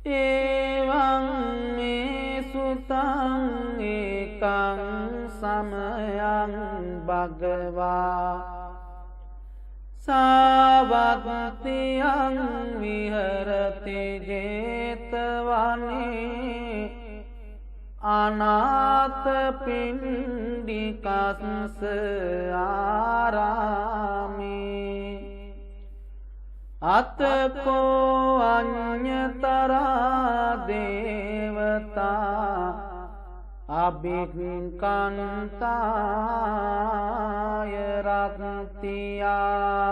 එවං මේ සුතං ඒකං සමයං භගවා සාවත්තියං විහරති ජේතවනේ අනාථපිණ්ඩිකස්ස ආරාමේ අතකෝ අඤ්ඤතරා දේවතා අභික්ඛන්තාය රත්තියා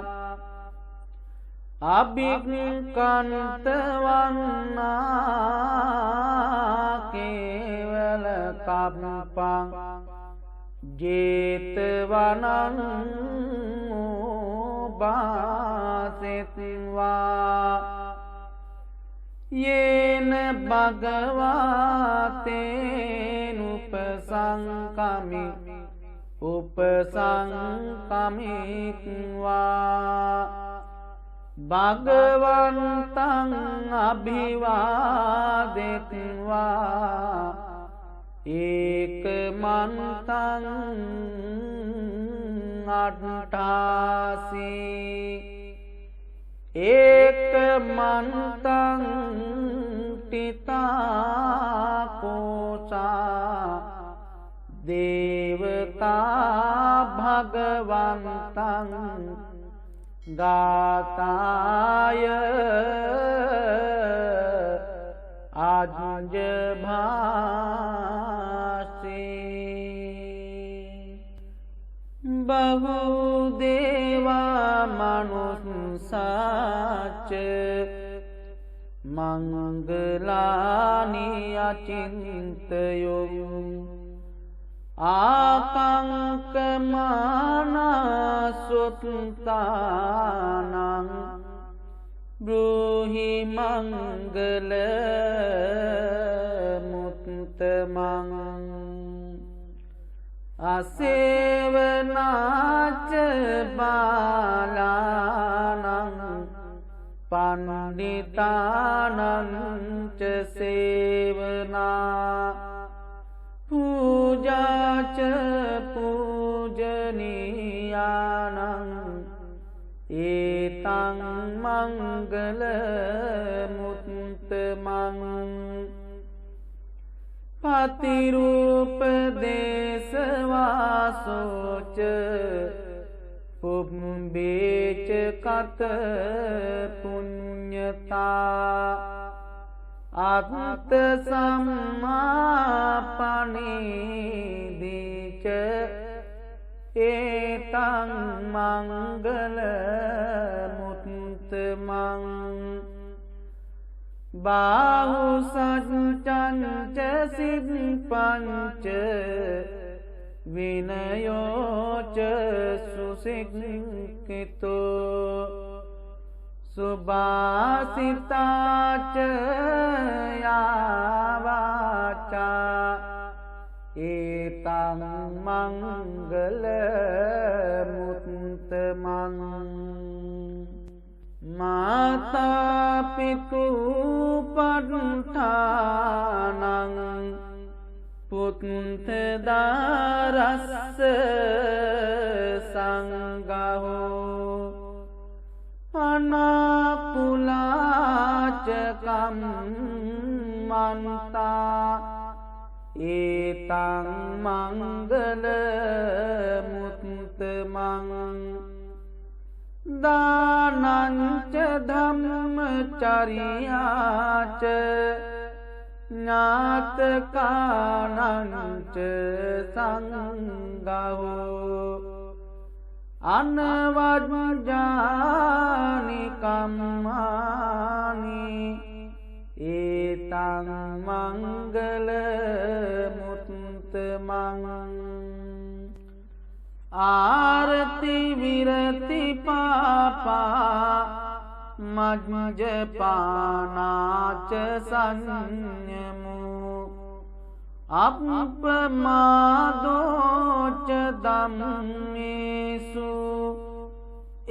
අභික්ඛන්තවන්නා කේවල කම්පං ජේතවනං උපාසෙත්වා යේන භගවාතේනුපසංකමි උපසංකමිත්වා භගවන්තං අභිවාදෙත්වා ඒකමන්තං අට්ඨාසී ඒකමන්තං තිතා කෝචා දේවතා භගවන්තං ගාතාය ආජභාසී බහුදේවා මනුස්සාච මංගලානි අචින්තයෝ ආකංකමානසුත්තානං බ්‍රූහි මංගල මුත්තමං අසේවනාච බාලානං පණ්ඩිතානං ච සේවනා පූජාච පූජනීයානං ඒතං මංගල මුත්තමං පතිරූපදේශවාසෝච පුබ්බේච කත පුඤ්ඤතා අත්ත සම්මාපනීදිච ඒතං මංගල මුත්තමං බාහු සච්චං ච සිප්පංච විනයෝ ච සුසික්ඛිතෝ සුභාසිතාච යාවාචා ඒතං මංගල මුත්තමං මාතා පිතු පට්ඨානං පුත්ත දාරස්ස සංඝෝ අනාකුලාච කම්මන්තා ඒතං මංගල මුත්තමං දානංච ධම්මචර්යාච ඥාතකානංච සංඝෝ අනවජ්ජානි කම්මානි ඒතං මංගල මුත්තමං ආරති විරති පාපා මජ්ජපානාච සංයමෝ අප්පමාදෝච ධම්මේසු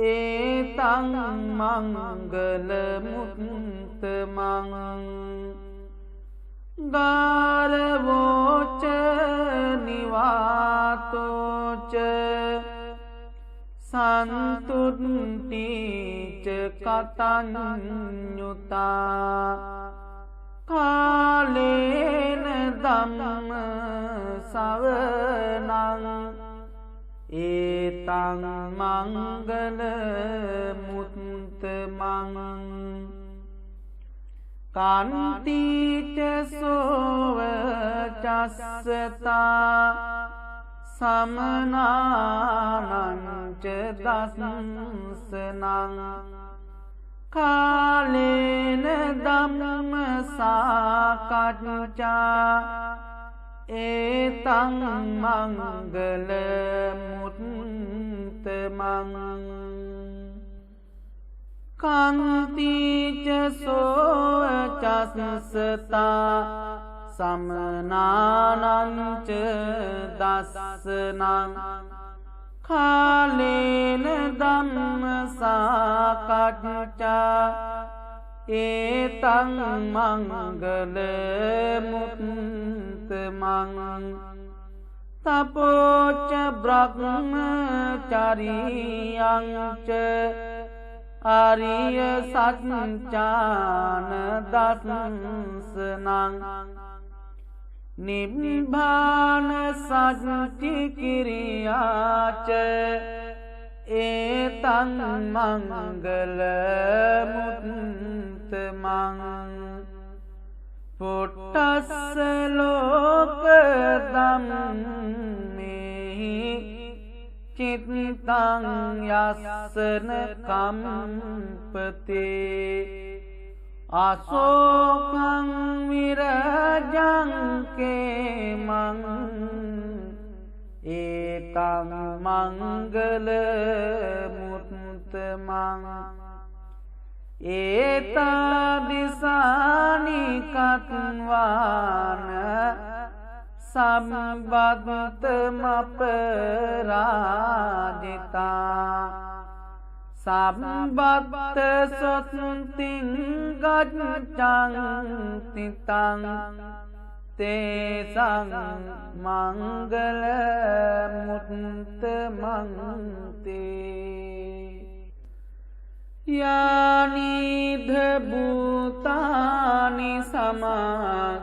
ඒතං මංගල මුත්තමං गारवोच निवातोच संतुष्टिच कतञ्युता कालेन धम्म सवनं एतं मंगल मुत्तमं कान्तिच सोवचस्सता समनानञ्च दंसनं कालेन धम्म साकच्चा एतं मंगल मुत्तमं कान्तिच सोवचस्सता समनानञ्च दंसनं कालेन धम्म साकच्चा एतं मंगल मुत्तमं तपोच ब्रह्मचर्यञ्च आर्य सच्चान दंसनं निब्बान सच्चिक्रियाच एतं मंगल मुत्तमं पुट्टस्य लोकधम्मे चित्तं यस्य न कंपते अशोकं विरजं केमं एतं मंगल मुत्तमं एतादृशानि कथ्वान् सम्बद्धमपराजिता सम्बद्ध स्वस्तिं गच्छन्ति तं तेषां मंगल मुत्तमं ते यानि भूतानि समागतानि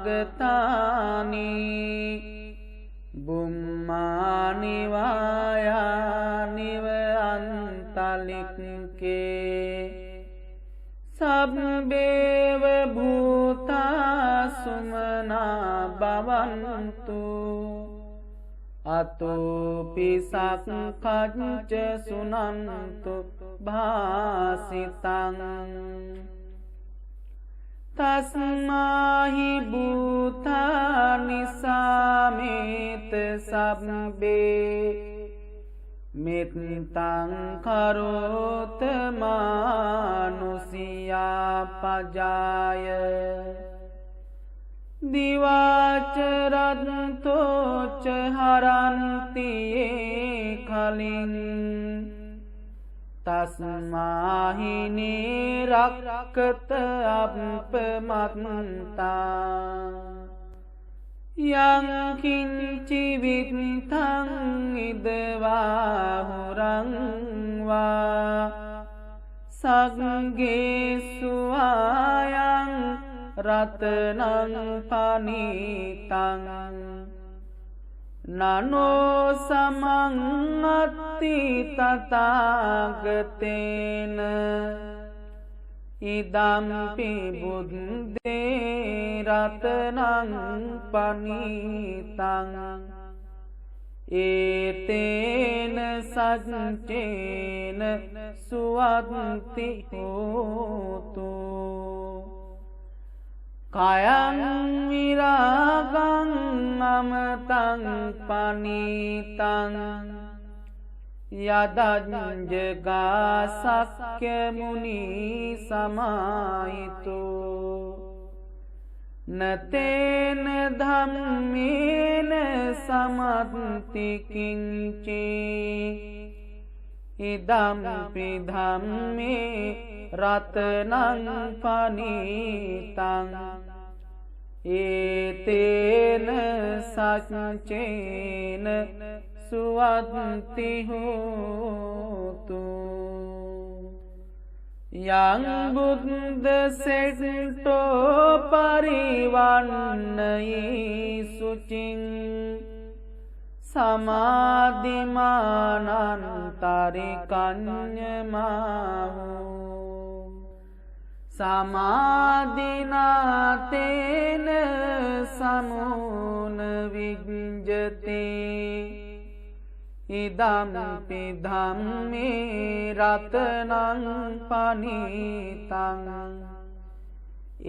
बुम्मानि वायानि अन्तलिके सब्बेव भूता सुमना भवन्तु अतोऽपि सङ्कच्च सुनन्तु भासितं तस्माहि भूतानि समेत सब्बे मित्तं करोत मानुषिया पजाय दिवाचरन्तो च हरन्ति ये खलिन् तस्माहि निरक्त अपमत्ता यं किञ्चिवित्थं इदवाहुरं वा सङ्गेषु आयं रत्नं पनीतं ननो समंगति तथागतेन इदम्पि बुद्धे रत्नं पनीतं एतेन सच्चेन सुवन्ति होतु कायं विरागं अमृतं पनीतं यदञ्जगासक्य मुनि समाहितो न तेन धम्मेन समन्ति किञ्चित् इदम्पि धम्मे रत्नं पनीतं एतेन सच्चेन सुवन्ति होतु यं बुद्ध सेट्टो परिवन्नयि शुचिं समाधिमानन्तरिकन्यमाहु समाधिना तेन समून विञ्जते इदम्पि धम्मे रत्नं पनीतं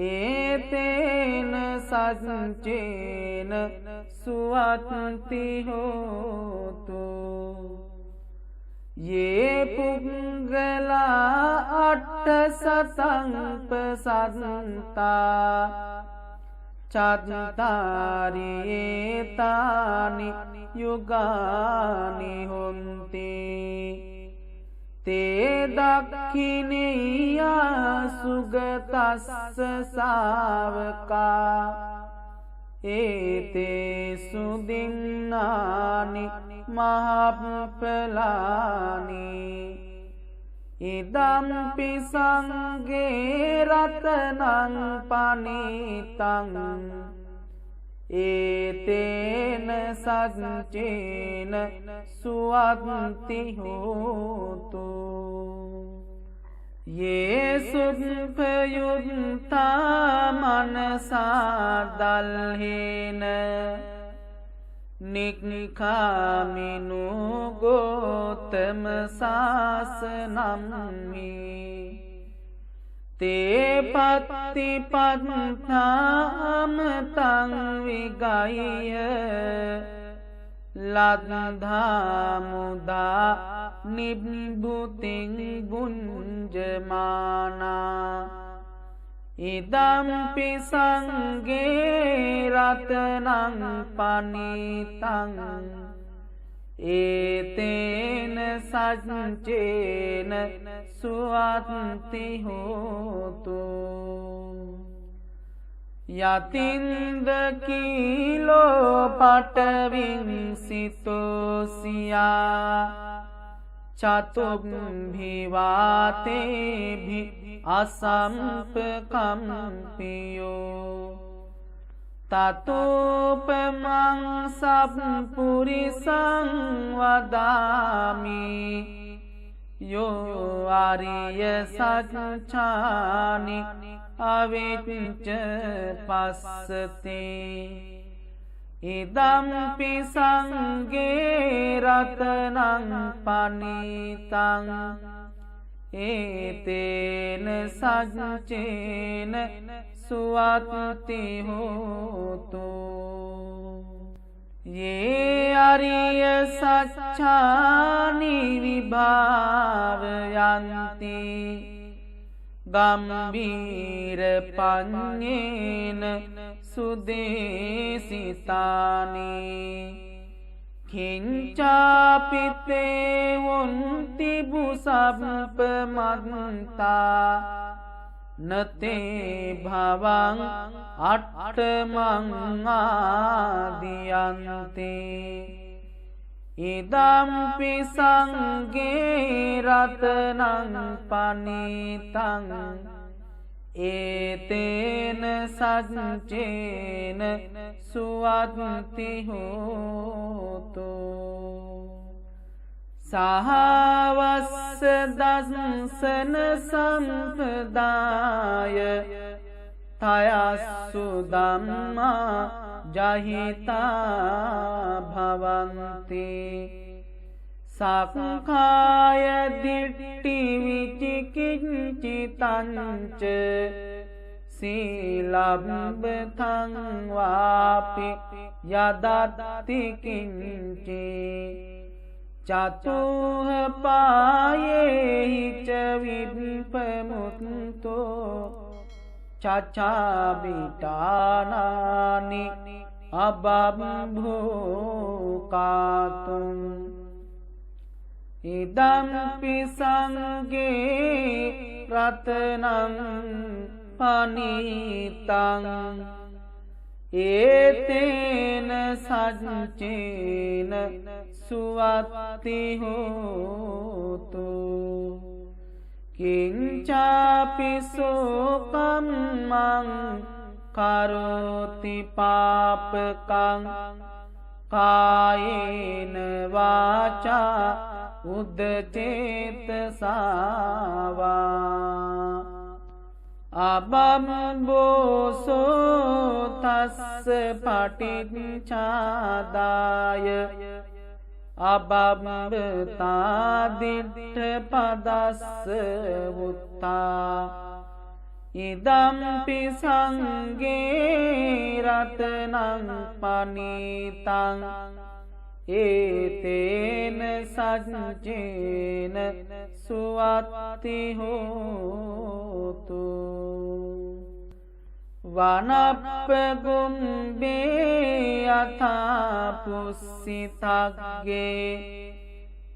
एतेन सच्चेन सुवन्ति होतु ये पुंगला 800 चत्तारि एतानि युगानि होन्ति ते दक्षिणेया सुगतस्य सावका एते सुदिन्नानि महाफलानि इदम्पि संगे रत्नं पनीतं एतेन सच्चेन सुवन्ति होतु ये सुखयुक्ता मनसा दल्हेन निक्खामिनो गोतम शासनम् ते पत्तिपन्थां तं विगाह्य लब्धा मुदा निभृतिं भुञ्जमाना इदम्पि संगे रत्नं पनीतं एतेन सच्चेन सुवन्ति होतु यतीन्द्रकीलो पटविंसितोऽस्या चतुर्भिवातेभिः असम्पकम्पियो ततोपमं सपुरिसं वदामि यो आर्य सच्चानि अविच्च पश्यति इदम्पि संगे रत्नं पनीतं एतेन सच्चेन सुवन्ति होतु ये आर्य सच्चानि विभावयन्ति गम्भीरपण्येन सुदेशितानि किञ्चापि ते वन्ति भूसम्पमन्ता न ते भवं अट्टमं आदियन्ति इदम्पि संगे रत्नं पनीतं एतेन सच्चेन सुवन्ति होतु साहवस्य दंसन संपदाय तया सुदम्मा जहिता भवन्ति साखाय दिट्टि विचिकिञ्चितञ्च शीलम्बथं वापि यदत्ति किञ्चित् चतुः पायैः च विपमुक्तो चचाबिटानानि अबभूकातुम् इदम्पि संगे रत्नं पनीतं ඒතේන සච්චේන සුවත්ති හෝතු කිංචාපි සෝකම්මං කරෝති පාපකං කායේන වාචා උද්දචේතසාවා අබම්බෝසෝ තස්ස පටිච්චාදාය අබම්බතාදිට්ඨ පදස්ස වුත්තා ඉදම්පි සංගේ රතනං පනීතං ඒතේන සච්චේන සුවත්ති හෝතු වනප්පගුම්බේ යථා පුස්සිතග්ගේ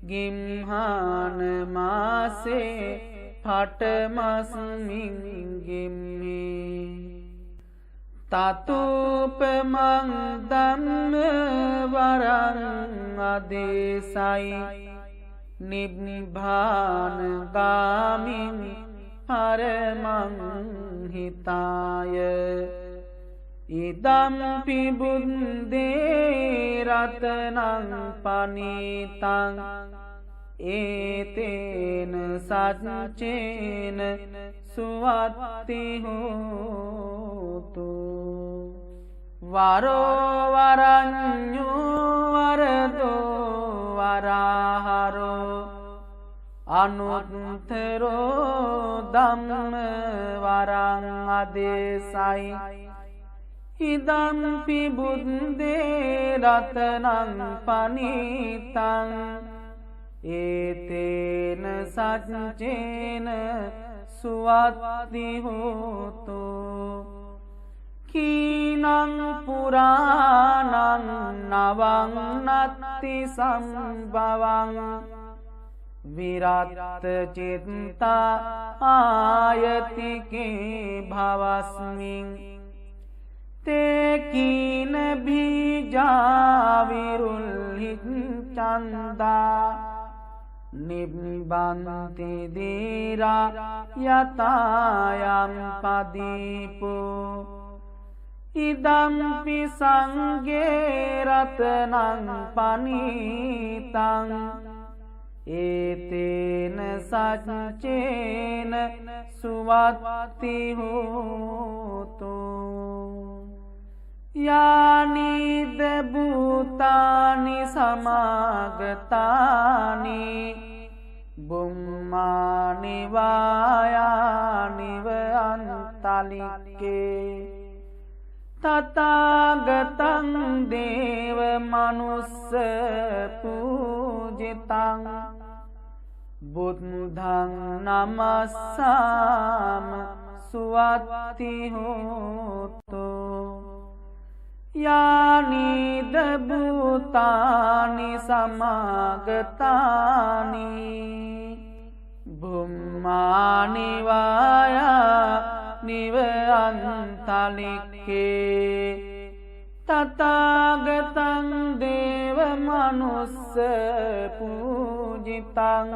ගිම්හාන මාසේ පටමස්මින් ගිම්මේ තතුපමං ධම්ම වරං අදේසයි නිබ්බාන ගාමින් පරමං හිතාය ඉදම්පි බුද්දේ රතනං පනීතං ඒතේන සච්චේන සුවත්ති හෝතු වරෝ වරඤ්ඤෝ වරදෝ වරහරෝ අනුත්තරෝ ධම්ම වරං අදේසයි ඉදම්පි බුද්දේ රතනං පනීතං ඒතේන සච්චේන සුවත්ති හෝතු කීනං පුරාණං නවං නත්ති සම්භවං විරත් චිත්තා ආයතිකේ භවස්මින් තේ කීන බීජා විරුල්හි චන්දා නිබ්බන්ති දීරා යතායම් පදීපෝ ඉදම්පි සංගේ රතනං පනීතං ඒතේන සච්චේන සුවත්ති හෝතු යානිද භූතානි සමාගතානි බුම්මානි වායානිව අන්තලික්කේ තථාගතං දේව මනුස්ස පූජිතං බුද්ධං නමස්සාම සුවත්ති හෝතු යානිද භූතානි සමාගතානි බුම්මානි වායා නිව අන්තලික්කේ තථාගතං දේව මනුස්ස පූජිතං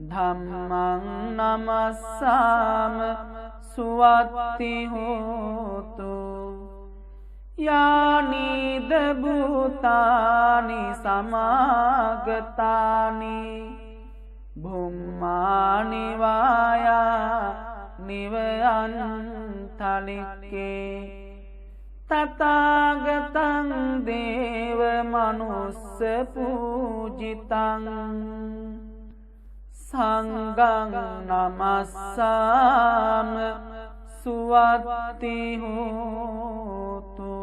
ධම්මං නමස්සාම සුවත්ති හෝතු යානිද භූතානි සමාගතානි බුම්මානි වායා නිව අන්තලික්කේ තථාගතං දේව මනුස්ස පූජිතං සංඝං නමස්සාම සුවත්ති හෝතු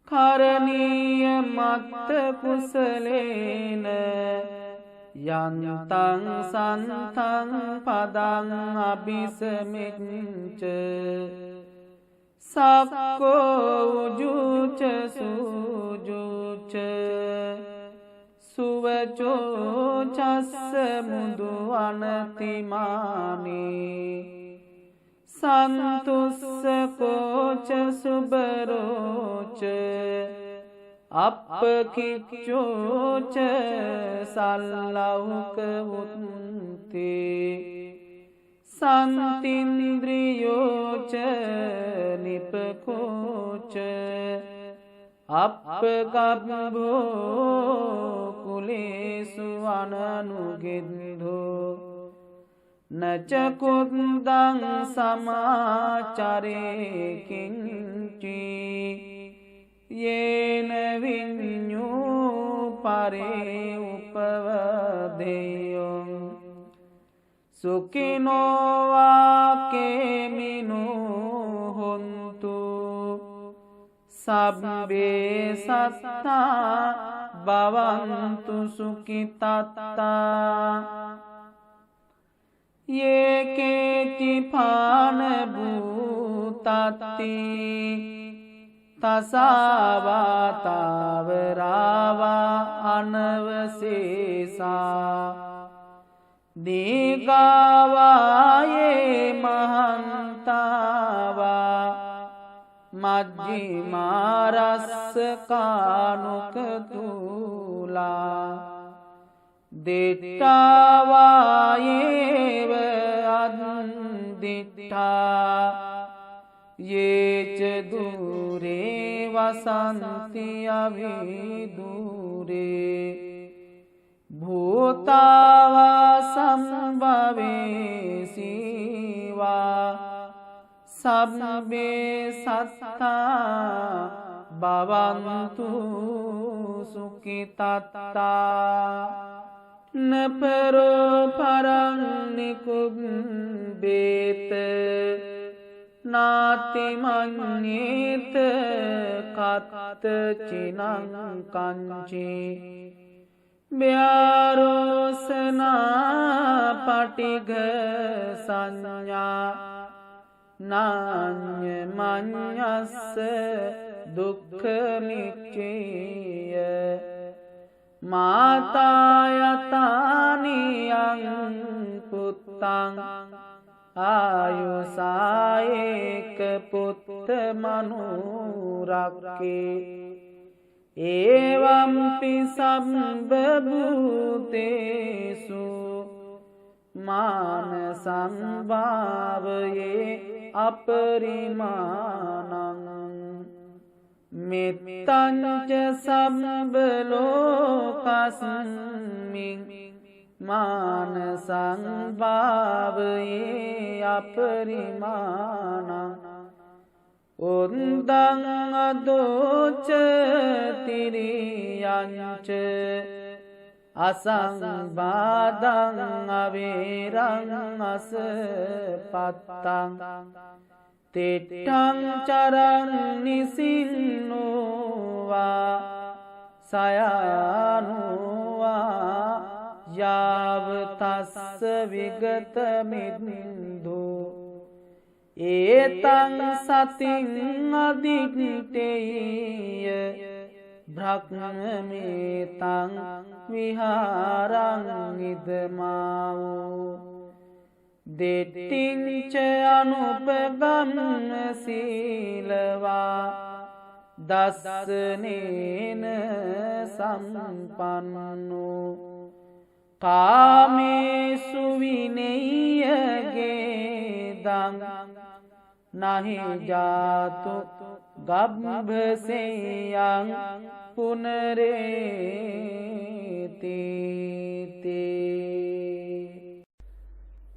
කරණීය මත්ත කුසලේන යන්තං සන්තං පදං අபிසමෙච්ච සක්කෝ උජුච සූජුච සුවචෝ චස්ස මුදු අනතිමානී සන්තුස්ස අප්පකිච්චෝච සල්ලව්ක උත්තේ සන්තින්ද්‍රියෝච නිපකෝච අප්පගබ්බෝ කුලේසු අනනුගෙන්දෝ නචකුද්දං සමාචරේ කිංචි යේන විඤ්ඤෝ පරේ උපවදේයෝ සුඛිනෝ වාකේමිනෝ හොන්තු සබ්බේ සත්තා භවන්තු සුඛිතත්තා යේකේති පාන භූතත්ති තසාවාතාවරාවා අනවසේසා දීගාවායේ මහන්තාවා මජ්ජිමාරස්සකානුකතුලා දිට්ඨාවායේව අද්දිට්ඨා යේච දුරේ වසන්ති අවිදුරේ භූතාවා සම්භවේසීවා සබ්බේ සත්තා භවන්තු සුඛිතත්තා නපරෝ පරං නිකුම්බේත නාති මඤ්ඤේත කත්ත චිනං කංචේ ව්‍යාරෝසනා පටිඝ සංඥා නාඤ්ඤ මඤ්ඤස්ස දුක්ඛ නිච්චේය මාතා යතානියං පුත්තං ආයුසායේක පුත්ත මනුරක්කේ ඒවම්පි සම්බ භූතේසු මාන සම්භාවයේ අපරිමාණං මෙත්තංච සම්බ ලෝකස්මින් මාන සංභාවයේ අපරිමාණං උන්දං අදෝච තිරියංච අසංබාධං අවේරං අසපත්තං තෙට්ඨං චරං නිසින්නෝවා සයානුවා යාව තස්ස විගත මිද්දෝ ඒතං සතින් අදිත්තේය බ්‍රහ්මමේතං විහාරං ඉදමාවෝ දෙට්ඨිංච අනුපගම්ම සීලවා දස්සනේන සම්පන්නෝ කාමේසු විනෙය්‍යගේ දං නහි ජාතු ගබ්බසෙයං පුනරේති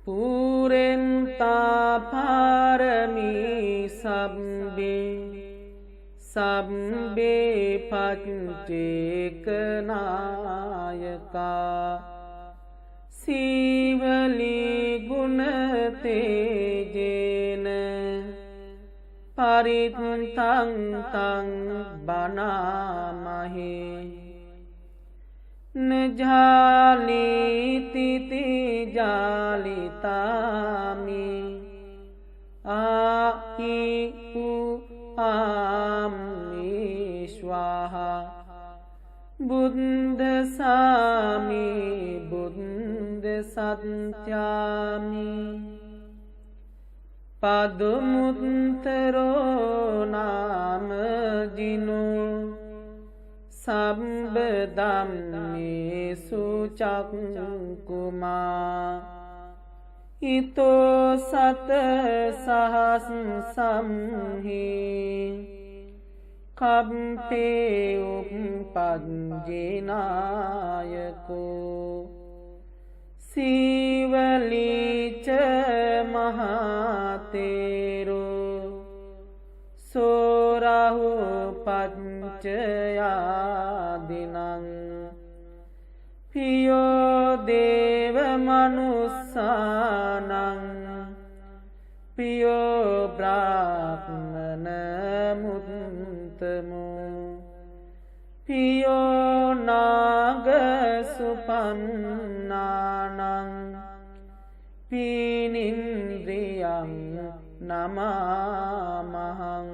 පුරෙන්තා පාරමී සබ්බේ පච්චේකනායකා සීවලී ගුණ තේජේන පරිත්තං තං බනාමහේ නජාලීති ජාලිතාමි ආහි ආමි ස්වාහා බුද්ධ සාමි බුද්ධ සත්‍යාමි පදුමුත්තරෝ නාම ජිනෝ සබ්බ ධම්මේසු චක්කුමා ඊතෝ සත සහස් සම්හි කම්පේ උප්පජ්ජේනායකෝ සීවලීච මහතේරෝ සෝරහු පච්චයාදිනං පියෝ දේව මනුස්සානං පියෝ බ්‍රාහ්මන මුත්තමෝ පියෝ නාග සුපන්නානං පීනින්ද්‍රියං නමාමහං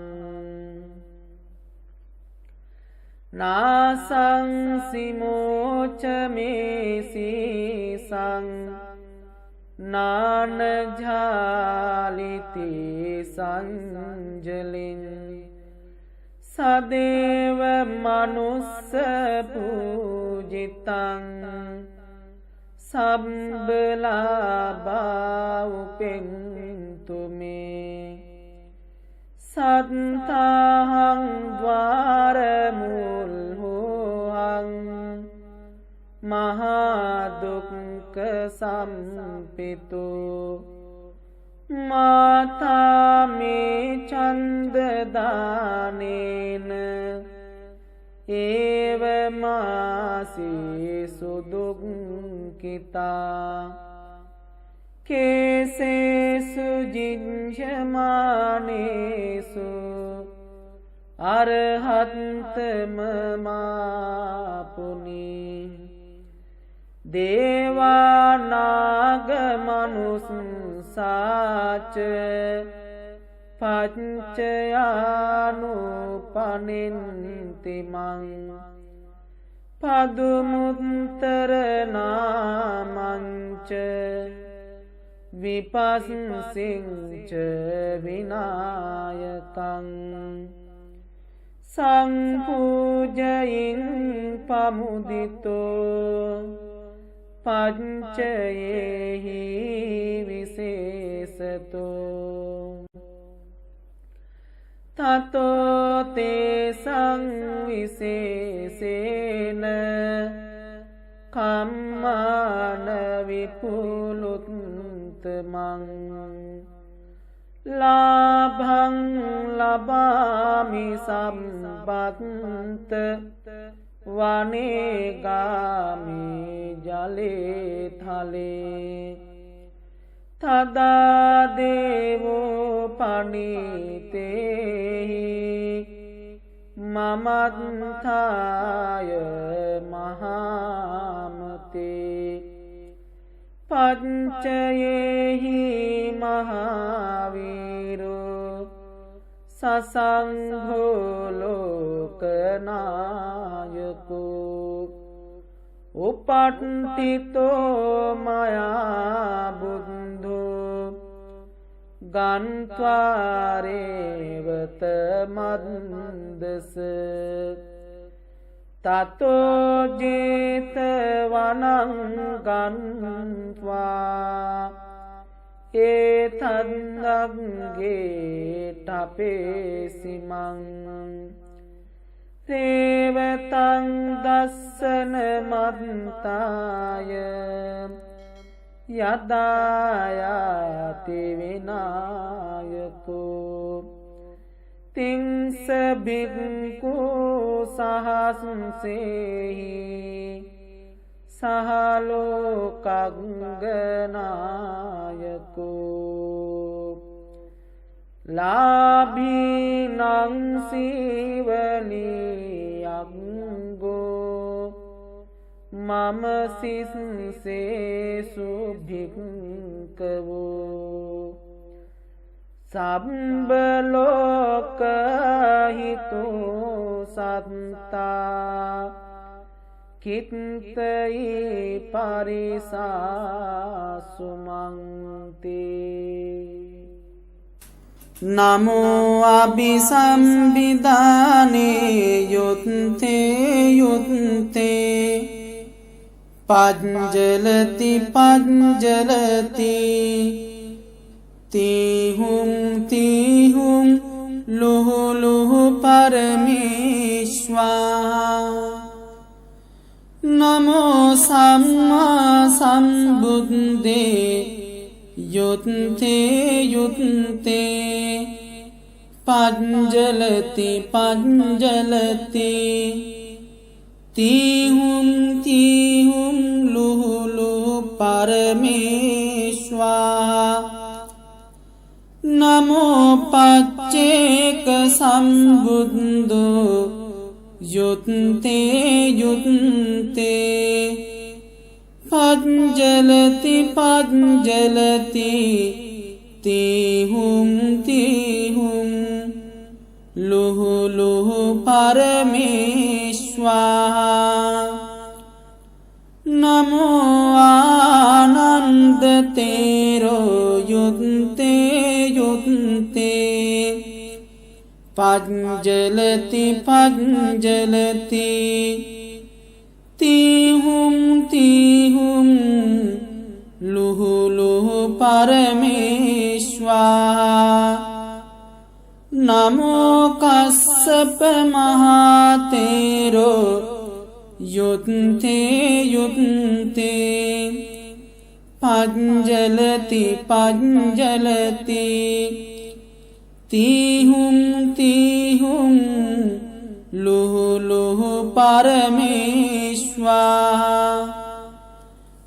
නාසං සිමෝච මේසීසං නානජාලිති සංජලින් සදේව මනුස්ස පූජිතං සම්බලාභා උපෙන්තු මේ සත්තාහං ද්වාරමුල්හෝහං මහාදුක්ක සම්පිතු මාතාමේ චන්දදානේන ඒවමාසී සුදුක්කිතා කේසේසු ජිංජමානේසු අරහත්තමමාපුනි දේවානාග මනුස්සාච පච්චයානුපනින්තිමං පදුමුත්තර නාමංච විපස්සිංච විනායකං සංපූජයින් පමුදිතෝ පංචයෙහි විශේෂතෝ තතෝ තේසං විශේෂේන කම්මාන විපුලුත්තමං ලාභං ලබාමි සම්පත්ත වනේගාමි ජලේ තලේ තදා දේවෝ පනිතේහි මමත්ථාය මහාමතේ පච්චයෙහි මහාවීරෝ සසංඝෝ ලෝකනායකෝ උපට්ඨිතෝ මයා බුද්ධෝ ගන්්වාරේවත මද්දස තතෝ ජේතවනං ගන්්වා ඒතන්දගේ ටපේසිමං තේවතං දස්සන මන්තාය යදායාති විනායකෝ තිංස භික්ඛු සහස්සේහි සහලෝකග්ගනායකෝ ලාභීනං සීවලියංගෝ මම සිස්සේසු භික්ඛවෝ සම්බ ලෝකහිතෝ සත්තා කිත්තයි පරිසාසුමන්තේ नमो अभिसंविधाने युत्ते युत्ते पज्जलति पज्जलति तीहुं लुह लुह परमेश्वर नमो सम्मा सम्बुद्धे युत्ते युत्ते पज्जलति पज्जलति तीहुं लुह लुह परमेश्वर नमो पच्चेक सम्बुद्धो युत्ते युत्ते पज्जलति पज्जलति तीहुं लुह लुह परमेश्वर नमो आनंद तेरो युत्ते युत्ते पज्जलति पज्जलति तीहुं लुह लुह परमेश्वर नमो कश्यप महातेरो युत्ते युत्ते पज्जलति पज्जलति तीहुं लुह लुह परमेश्वर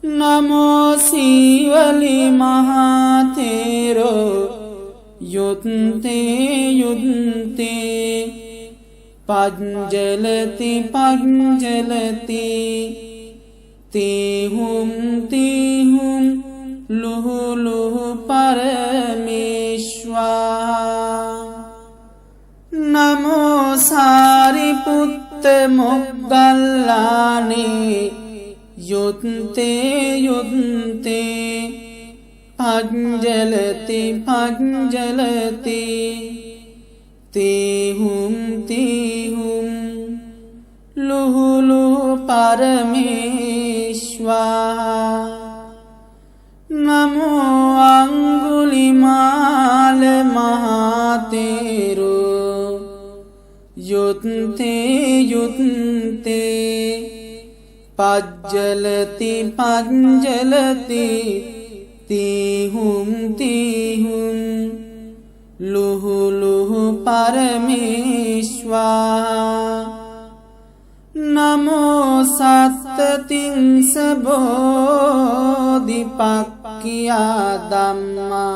नमो शिवलि महातेरो युत्ते युत्ते पज्जलति पज्जलति तीहुं लुह लुह परमेश्वर नमो सारिपुत्त मोग्गल्लाने युत्ते युत्ते पज्जलति पज्जलति तीहुं लुह लुह परमेश्वर नमो अंगुलिमाल महातेरो युत्ते युत्ते पज्जलति पज्जलति तीहुं लुह लुह परमेश्वर नमो सत्तिंस बोधिपक्खिया धम्मा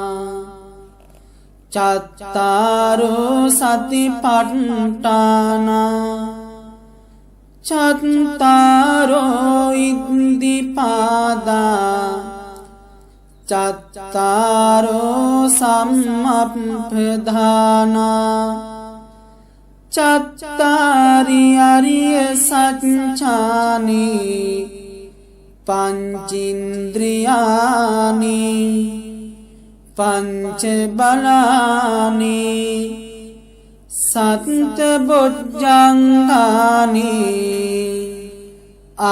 चत्तारो सतिपट्ठाना चत्तारो इद्दिपादा चत्तारो सम्मपधाना चत्तारि अरिय सच्चानि पंचेन्द्रियाणि पंच बलानि सत्बुद्धंगानि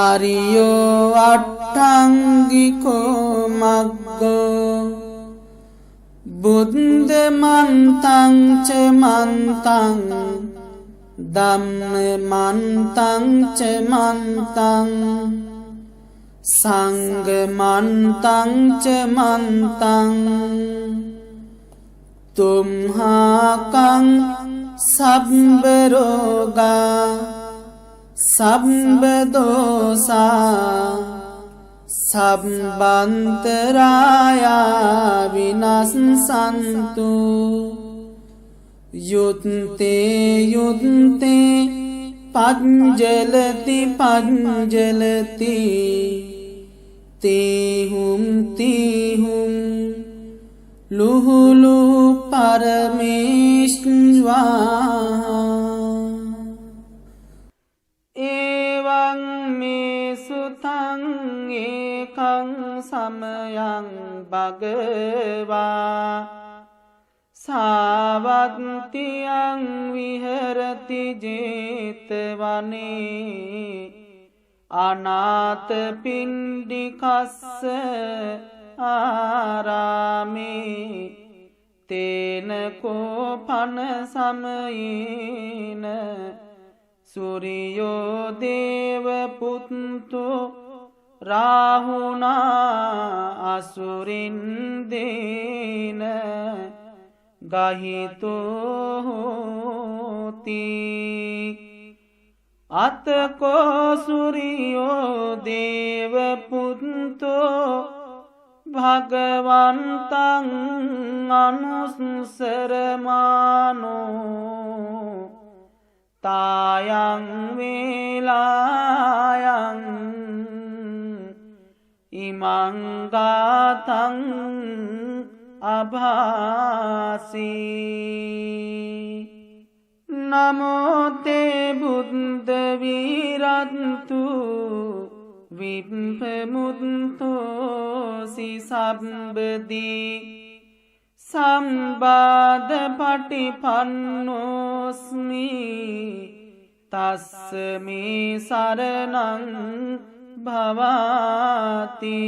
आर्यो अट्टांगिको मग्गो बुद्धमन्तं च मन्तं धम्ममन्तं च मन्तं संघमन्तं च मन्तं तुम्हाकं सर्वरोगा सर्वदोषा सर्वान्तराया विनाशन्तु युत्ते युत्ते पज्जलति पज्जलति तीहुं लुह लुह परमेश्वर एवं मे सुतं एकं समयं भगवा सा සාවත්තියං විහරති ජේතවනේ අනාථපිණ්ඩිකස්ස ආරාමේ තේන කෝපන සමයේන සූරියෝ දේව පුත්තෝ රාහුනා අසුරින් දේන ගහිතෝ හෝති අතකෝ සූරියෝ දේව පුත්තෝ භගවන්තං අනුස්සරමානෝ තායං වේලායං ඉමං ගාතං අභාසී නමෝ තේ බුද්ධ විරන්තු විප්පමුත්තෝසි සම්බදී සම්බාධ පටිපන්නෝස්මි තස්ස මේ සරණං භවාති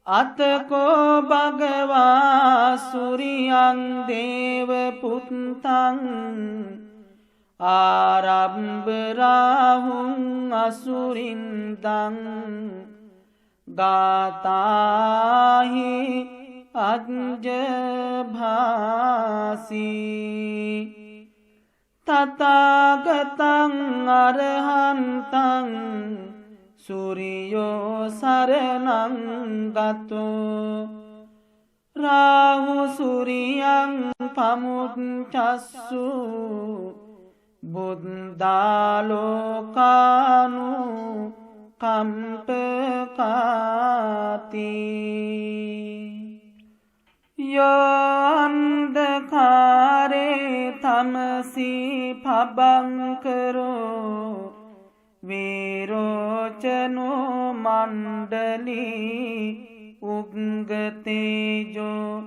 අතකෝ භගවා සූරියං දේව පුත්තං ආරම්භරාහුං අසුරින්දං ගාතාහි අජ්ජභාසී තථාගතං අරහන්තං සූරියෝ සරණං ගතෝ රාහු සූරියං පමුච්චස්සු බුද්ධාලෝකානු කම්පකාති යෝන්දකාරේ තමසී පබංකරෝ වේරෝචනෝ මණ්ඩලී උග්ගතේජෝ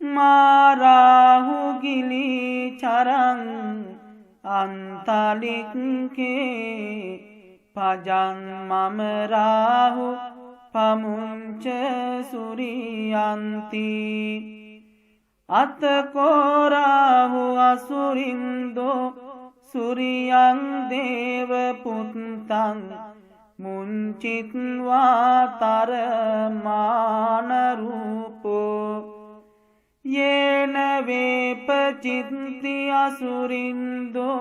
මාරාහු ගිලී චරං අන්තලික්කේ පජං මම රාහු පමුංච සුරියන්ති අතකෝ රාහු අසුරින්දෝ සූරියං දේව පුත්තං මුංචිත්වා තරමාන රූපෝ යේන වේපචිත්ති අසුරින්දෝ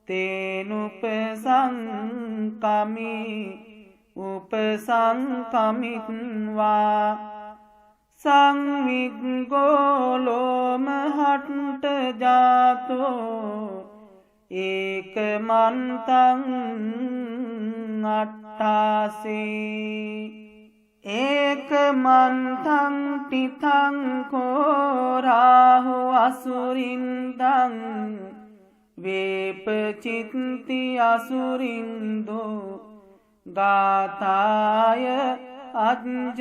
තේනුපසංකමි උපසංකමිත්වා සංවිග්ගෝ ලෝමහට්ට ජාතෝ ඒකමන්තං අට්ඨාසේ ඒකමන්තං තිතං කෝ රාහු අසුරින්දං වේපචිත්ති අසුරින්දෝ ගාතාය අජ්ජභාසී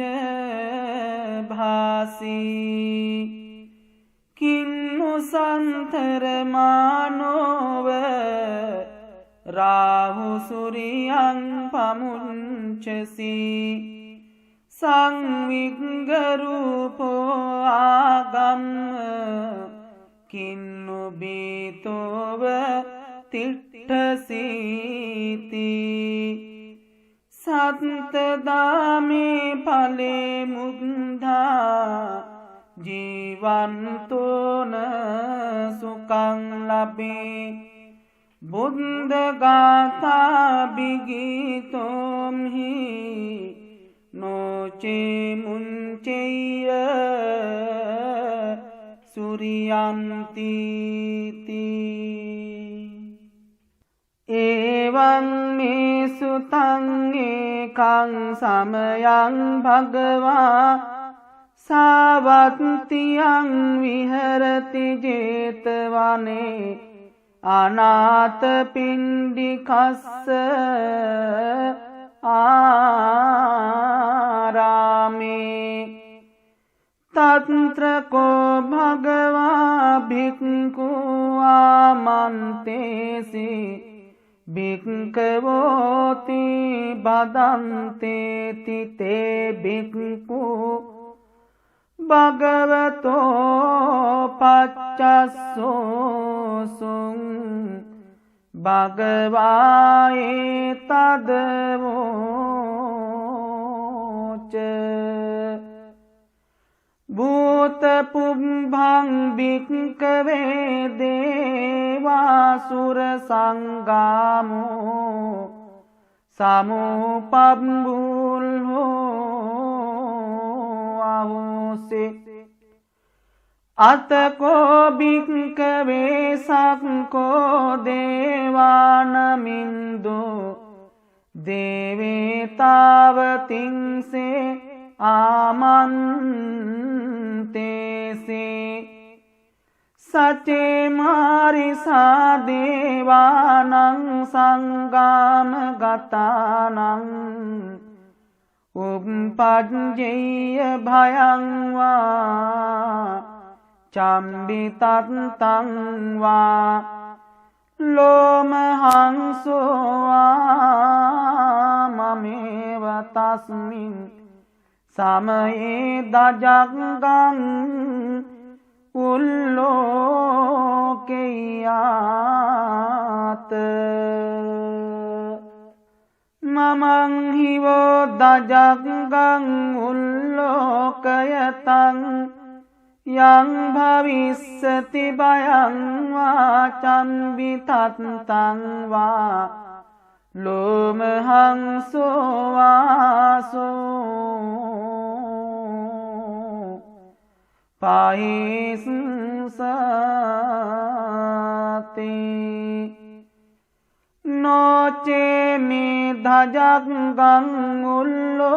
කින්නු සන්තරමානෝව රාහු සූරියං පමුංචසී සංවිග්ගරූපෝ ආගම්ම කින්නු බීතෝව තිට්ඨසීති සත්තදාමේ ඵලේ මුද්ධා ජීවන්තෝන සුඛං ලබේ බුද්ධ ගාථා බිගීතෝම්හි නොචේ මුංචේය සූරියන්ති එවං මේ සුතං ඒකං සමයං භගවා සාවත්තියං විහරති ජේතවනේ අනාථපිණ්ඩිකස්ස ආරාමේ तत्र को भगवा भिक्खु आमन्तेसि भिक्खवोति बदन्तेति ते भिक्खु भगवतो पच्चसोऽसुं भगवाये तद्वोच भूतपुंभं भिक्खवे देवासुरसङ्गामो समुपम्बुल्हो आहोसे अतको भिक्खवे सङ्को देवानमिन्दो देवे तावतिंसे आमन्तेसे सचे मारिसा देवानं संगामगतानं उपपद्येय भयं वा चम्बितन्तं वा लोमहंसो ममेव तस्मिन् समये दजगं उल्लोकयात् ममं हि वो दजगं उल्लोकयतं यं भविष्यति भयं वा चम्बितन्तं वा लोमहंसो वासो पाहिंसति नोचे मे धजगं उल्लोकयात्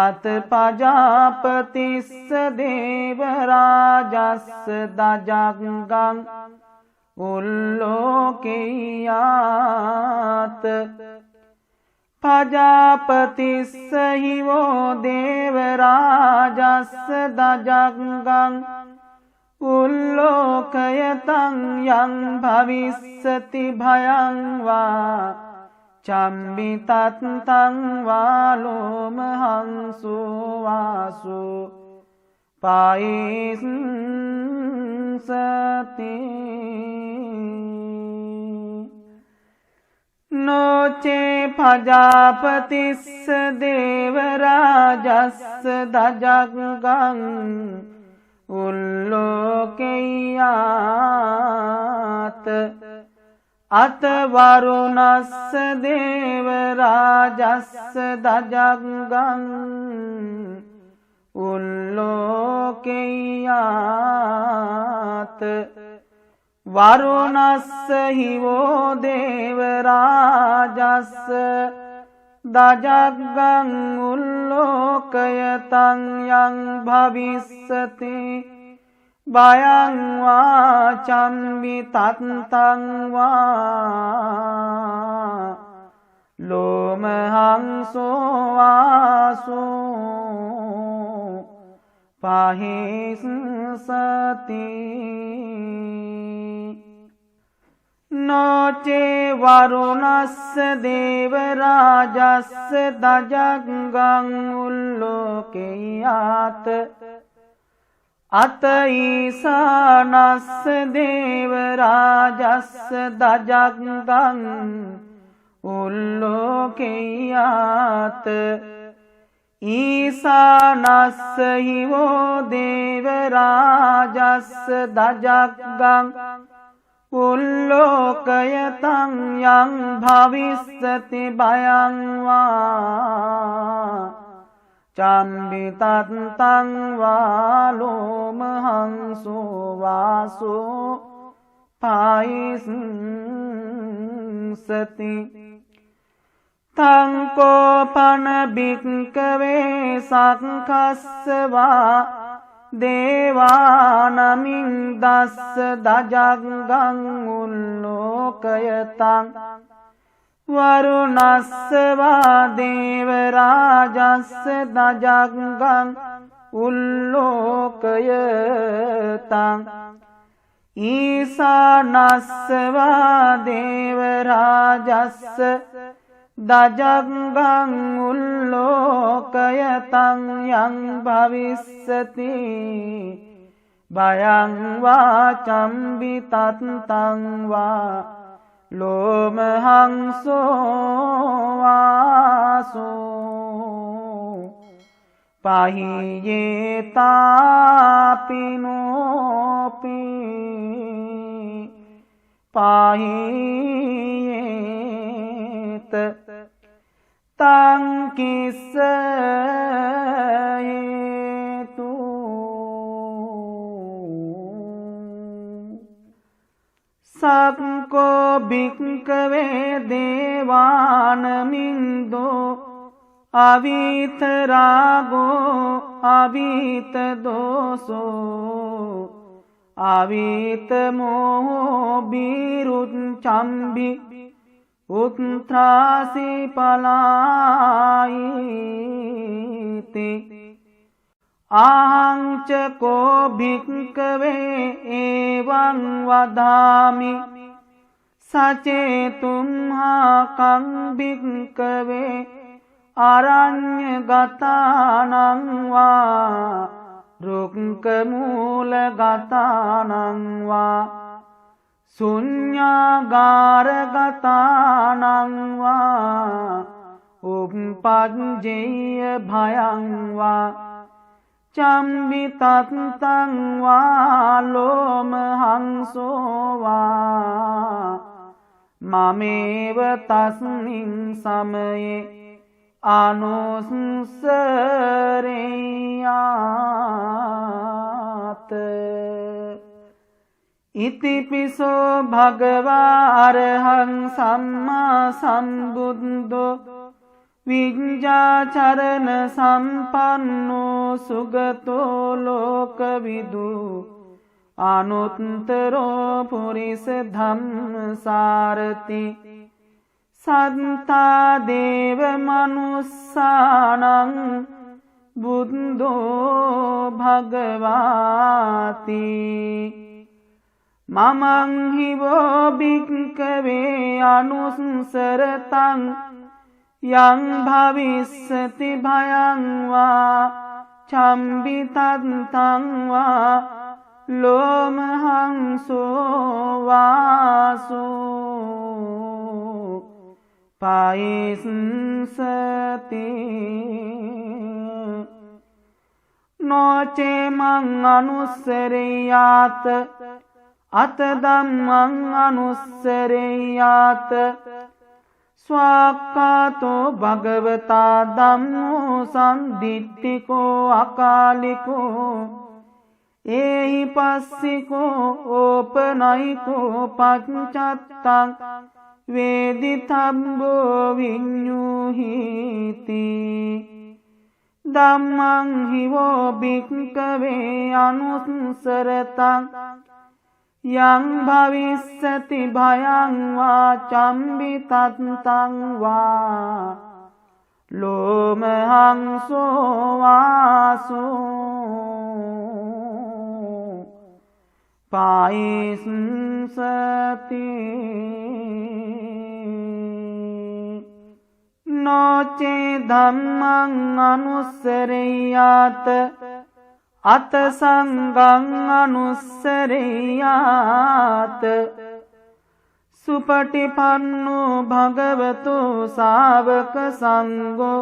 अत प्रजापतिस्य देवराजस्य दजगं उल्लोकयात् प्रजापतिस्य हि वो देवराजस्य दजगं उल्लोकयतं यं भविष्यति भयं वा चम्बितन्तं वा लोमहंसो वासो पाहिंसति नोचे प्रजापतिस्य देवराजस्य दजगं उल्लोकयात् अत वरुणस्य देवराजस्य दजगं उल्लोकयात् वरुणस्य हि वो देवराजस्य दजगं उल्लोकयतं यं भविष्यति भयं वा चम्बितन्तं वा लोमहंसो वासो पाहिंसति नोचे वरुणस्य देवराजस्य दजगं उल्लोकयात् अत ईशानस्य देवराजस्य दजगं उल्लोकयात् ईशानस्य हि वो देवराजस्य दजगं उल्लोकयतं यं भविष्यति भयं वा चम्बितन्तं वा लोमहंसो वासो पाहिंसति तं कोपन भिक्खवे शङ्खस्य वा देवानमिन्दस्य दजगं उल्लोकयतं वरुणस्य वा देवराजस्य दजगं उल्लोकयतां ईशानस्य वा देवराजस्य दजगं उल्लोकयतां यं भविष्यति भयं वा चम्बितन्तं वा लोमहंसो वासो पाहीयेतापिनोऽपि पाहीयेत तं किस्सयेतु सको भिक्खवे देवानमिन्दो अवीतरागो अवीतदोषो अवीतमोहो विरुच्चम्भि उत्थ्रासि पलायिति आहं च को भिक्खवे एवं वदामि सचेतुं कं भिक्खवे अरण्यगतानां वा रुक्कमूलगतानां वा शून्यागारगतानां वा उपपज्जेय भयं वा चम्बितन्तं वा लोमहंसो वा ममेव तस्मिन् समये अनुसरेयात् इतिपिसो भगवारहं सम्मा सम्बुद्धो विज्ञाचरण संपन्नो सुगतो लोकविदु अनुत्तरो पुरिस धम्मसारथि सन्ता देव मनुष्याणां बुद्धो भगवाति ममं हि वो भिक्खवे अनुसरतं यं भविष्यति भयं वा चम्बितन्तं वा लोमहंसो वासो पायिंसति नो चेमं अनुसरेयात् अत धम्मं अनुसरेयात् स्वाक्कातो भगवता धम्मो संदिट्ठिको अकालिको एहि पस्सिको ओपनयिको पञ्चत्तं वेदितव्यो विन्युहीति धम्मं हि वो भिक्खवे अनुसरतं यं भविष्यति भयं वा चम्बितन्तं वा लोमहंसो वासो पायिंसति नो चेद्धम्मं अनुसरेयात् अत संगं अनुसरेयात् सुपटिपन्नो भगवतो सावक संगो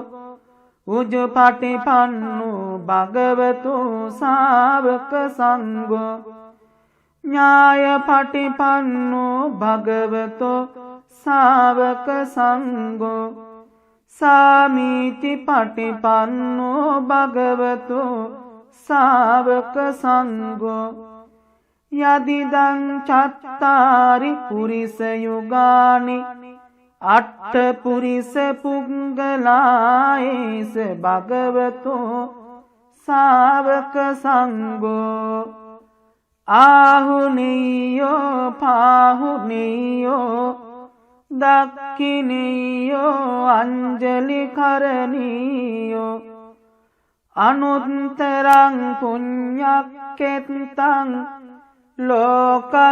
उजुपटिपन्नो भगवतो सावक संगो न्यायपटिपन्नो भगवतो सावक संगो सामीति पटिपन्नो भगवतो सावक संगो यदिदं चत्तारि पुरिस युगानि अट्ठ पुरिस पुंगलायेस भगवतो सावक संगो आहुनीयो पाहुनीयो දක්ඛිනියෝ අංජලි කරණීයෝ අනුත්තරං පුඤ්ඤක්ඛෙත්තං ලෝකස්සාති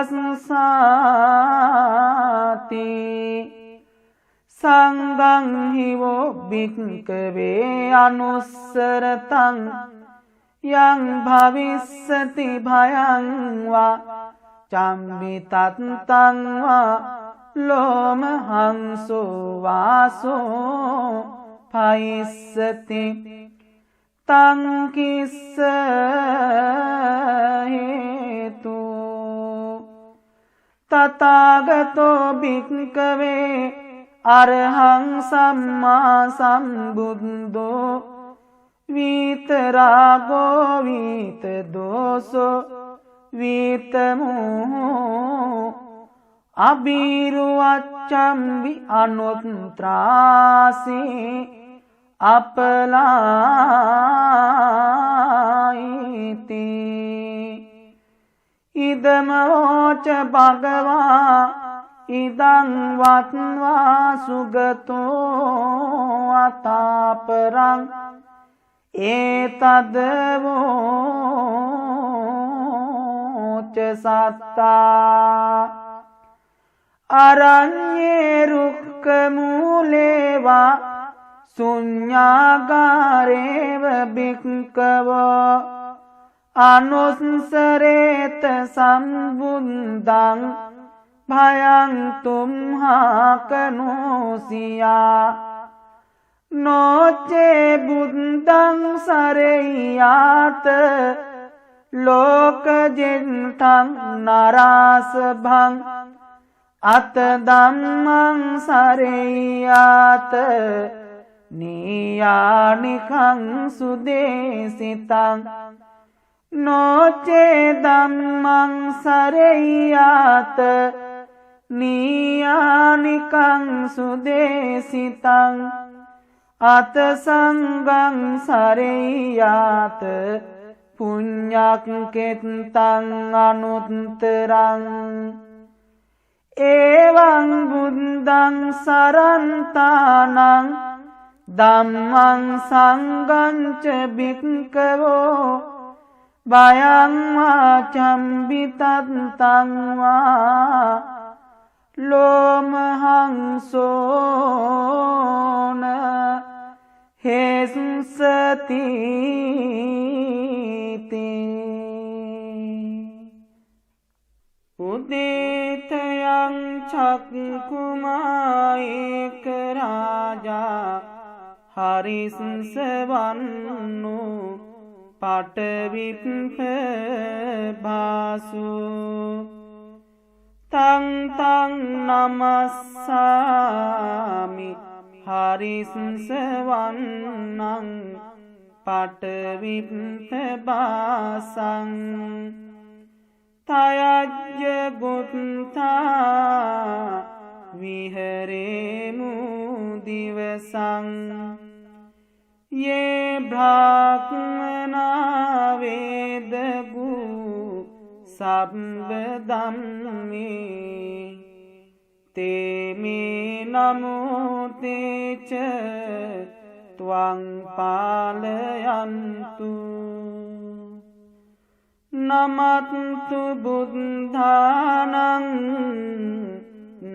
සංඝං හිවෝ භික්ඛවේ අනුස්සරතං යං භවිස්සති භයං වා චම්බිතත්තං වා ලෝමහංසෝ වාසෝ පයිස්සති තං කිස්ස හේතු තථාගතෝ භික්ඛවේ අරහං සම්මා සම්බුද්ධෝ විතරාගෝ විතදෝසෝ විතමෝ අබිරුවච්ඡම්බි අනුත්ත්‍රාසේ අපලායිති ඉදමෝච භගවා ඉදං වත්වා සුගතෝ අතාපරං ඒතදවෝච සත්තා අරඤ්ඤේ රුක්ඛ මූලේවා ශුඤ්ඤාගාරේව භික්ඛවෝ අනුස්සරේත සම්බුද්ධං භයං තුම්හාකනෝසියා නොචේ බුද්ධං සරෙය්‍යාත ලෝකජෙන්තං නරාසභං අත ධම්මං සරෙය්‍යාත නීයානිකං සුදේසිතං නොචේ ධම්මං සරෙය්‍යාත නීයානිකං සුදේසිතං අත සංඝං සරෙය්‍යාත පුඤ්ඤක්ඛෙත්තං අනුත්තරං එවං බුද්ධං සරන්තානං ධම්මං සංඝං ච භික්ඛවෝ භයං චම්බිතත්තං වා ලෝමහංසෝන හේසුසති උදේතයං චක්කුමායේක රාජා හරිසවන්නු පටවිප්ප භාසු තං තං නමස්සාමි හරිසවන්නං පටවිප්ප භාසං තයජ්ජ බුත්තා විහෙරේමු දිවසං යේ බ්‍රාහ්මනා වේදගු සබ්බ ධම්මේ තේමේ නමෝ තේච ත්වං පාලයන්තු නමත්තු බුද්ධානං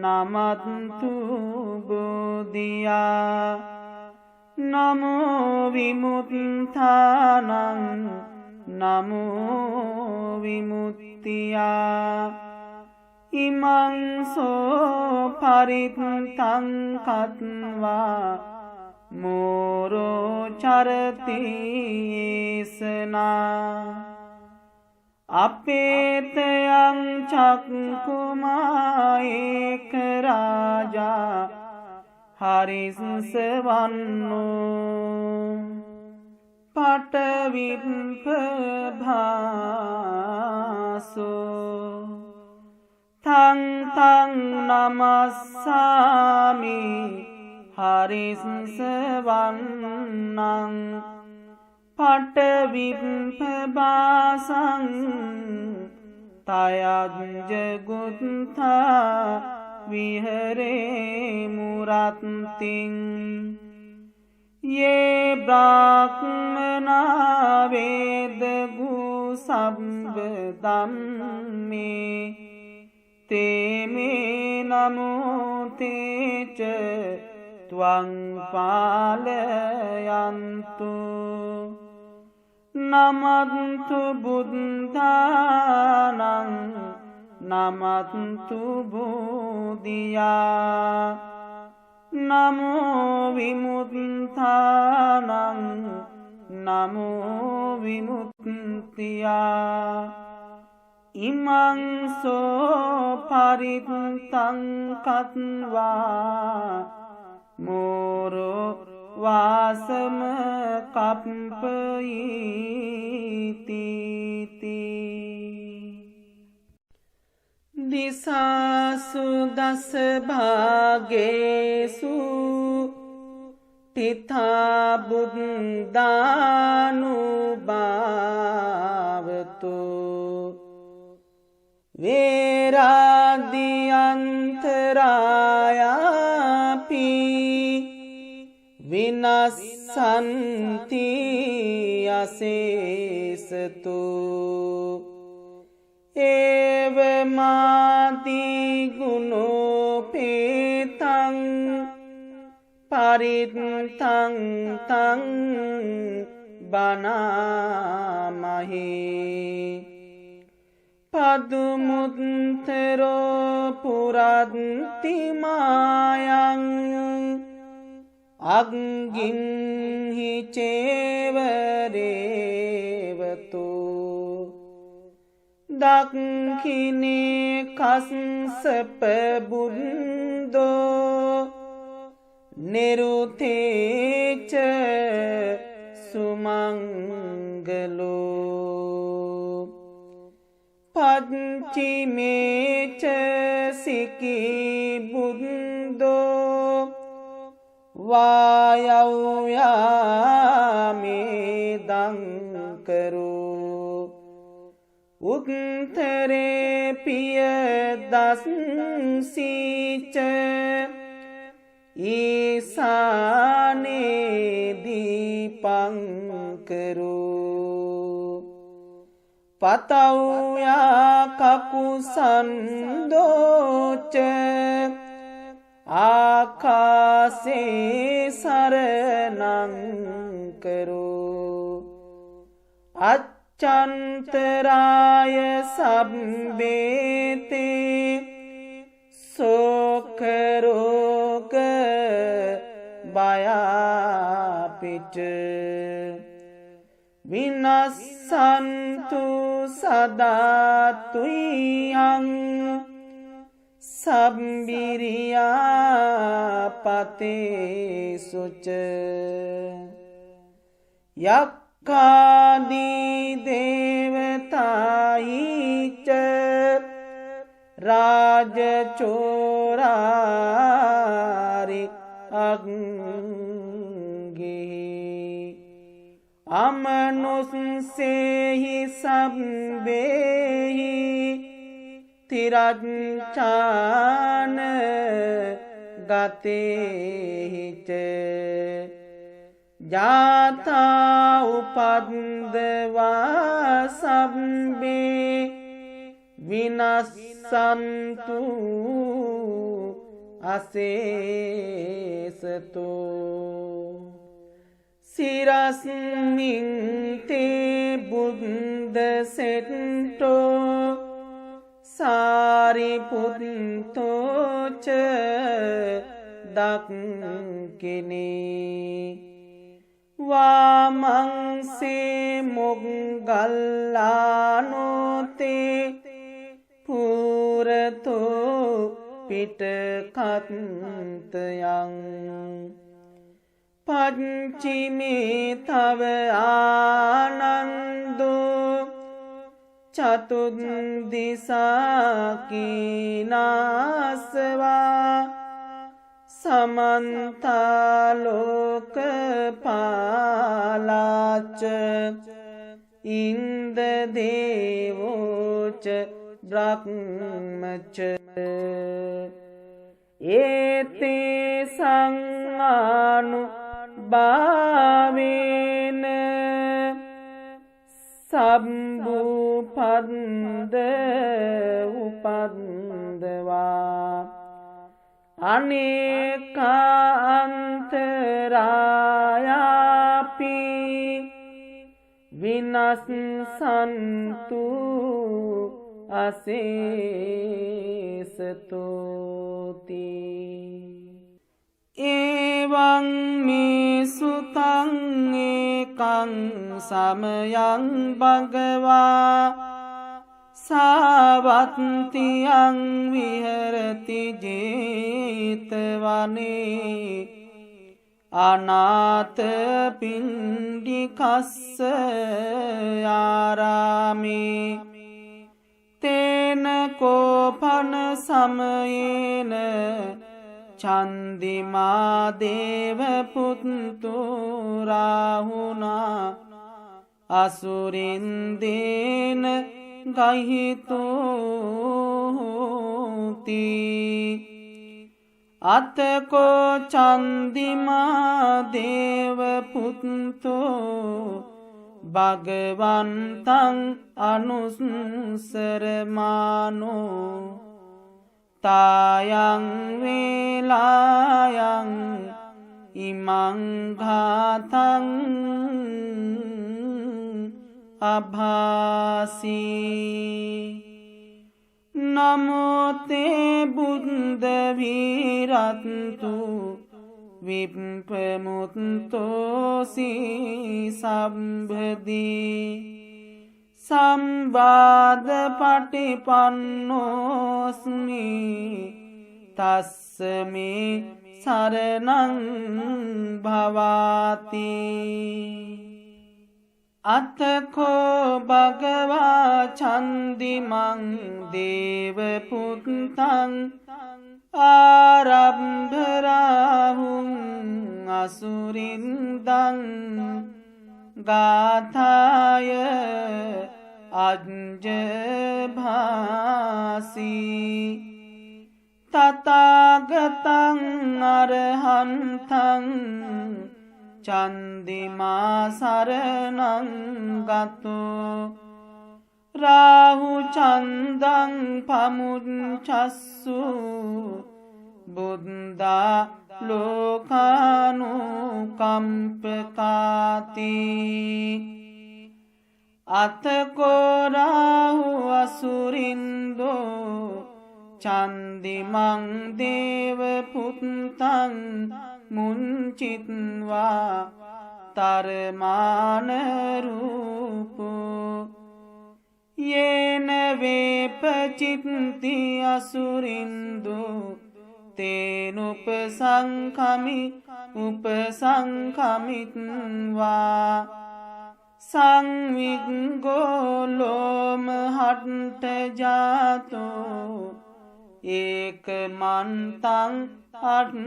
නමත්තු බෝධියා නමෝ විමුක්තානං නමෝ විමුක්තියා ඉමං සෝ පරිත්තං කତ୍වා මෝරෝ චරති ඒසනා අපේතයං චක්කුමායේක රාජා හරිසවන්නෝ පටවිප්ප භාසෝ තං තං නමස්සාමි හරිසවන්නං පටවිප්ප භාසං තයජ්ජ ගුත්තා विहरे मुरात्तिं ये ब्राह्मणा वेदगु सब्दम्मे ते मे नमो ते च त्वं पालयन्तु नमन्तु बुद्धानं नमन्तु बुद्धिया नमो विमुक्तानं नमो विमुक्तिया इमं सो परितं कत्वा मोरो वासम कम्पयीति दिशासु दश भागेषु तिथा बुद्धानुभावतो वेराद्यन्तरायापि विनश्यन्ति अशेषतो एवमादिगुणोपेतं परितं तं बनामहे पदमुत्तरो पुरन्ति मायं अग्निं हि चेवरेवतो दक्षिणे कश्यप बुद्धो निरुते च सुमङ्गलो पश्चिमे च सिकी बुद्धो वायव्यामेदङ्करो उत्तरे पियदंसी च ईशाने दीपङ्करो पतव्या ककुसन्दो च आकाशे शरणं करो अच्चन्तराय सम्बेते शोकरोग भयापिच विनश्यन्तु सदा तुह्यं संविर्यापतेषु च यक्खादिदेवतायि च राजचोरारि अग्निः अमनुष्यैहि सम्बेहि तिरञ्चान गतेः च जाता उपद्रवा सम्बे विनश्यन्तु अशेषतो शिरस्मिन् ते बुद्धसेट्टो सारिपुत्तो च दक्षिणे वामंसे मोग्गल्लानो ते पुरतो पिटकन्तयं पञ्चमे तव आनन्दो चतुर्दिशा कीनास्वा समन्तालोकपालाच इन्द्रदेवो च ब्रह्म च ඒතේ සංආනු භාවේන සම්බුපන්ද උපන්දවා අනේකාන්තරායාපි විනස්සන්තු අසේසතෝති එවං මේ සුතං ඒකං සමයං භගවා සාවත්තියං විහෙරති ජේතවනේ අනාථ පිණ්ඩිකස්ස ආරාමේ තේන කෝපන සමයේන චන්දිමා දේව පුත්තු රාහුනා අසුරින්දේන ගහිතෝති අතකෝ චන්දිමා දේව පුත්තෝ භගවන්තං අනුස්සරමානෝ තායං වේලායං ඉමං ඝාතං අභාසී නමෝතේ බුද්ධ විරත්තු විප්පමුත්තෝසි සම්බදී සම්බාධ පටිපන්නෝස්මි තස්ස මේ සරණං භවාති අතකෝ භගවා චන්දිමං දේව පුත්තං ආරම්භරාහුං අසුරින්දං ගාථාය අජ්ජභාසී තථාගතං අරහන්තං චන්දිමා සරණං ගතෝ රාහු චන්දං පමුච්චස්සු බුද්ධා ලෝකානුකම්පකාති අතකෝ රාහු අසුරින්දෝ චන්දිමං දේව පුත්තං මුංචිත්වා තරමාන රූපෝ යේන වේපචිත්ති අසුරින්දෝ උපසංඛමිත්වා සංවිග්ගෝ ලෝමහට්ඨ ජාතෝ ඒකමන්තං අට්ඨාසී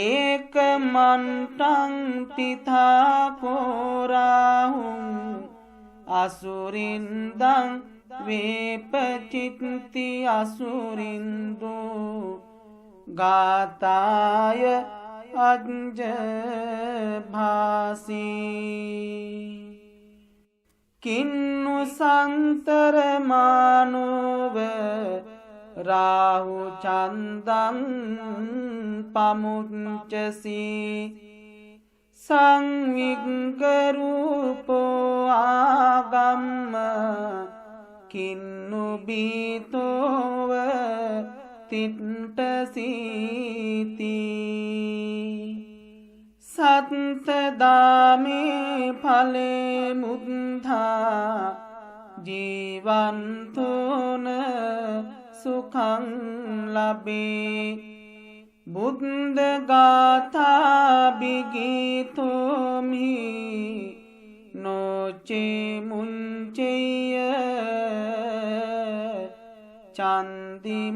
ඒකමන්තං තිථාකෝ රාහුං අසුරින්දං වේපචිත්ති අසුරින්දෝ ගාථාය අජ්ජභාසී කින්නු සන්තරමානෝව රාහු චන්දං පමුච්චසී සංවිග්ගරූපෝ ආගම්ම කින්නු බීතෝව තිට්ඨසීති සත්තදාමේ ඵලේ මුද්ධා ජීවන්තෝන සුඛං ලබේ බුද්ධ ගාථා බිගීතෝමි නොචේ මුංචේය චන්දිමන්ති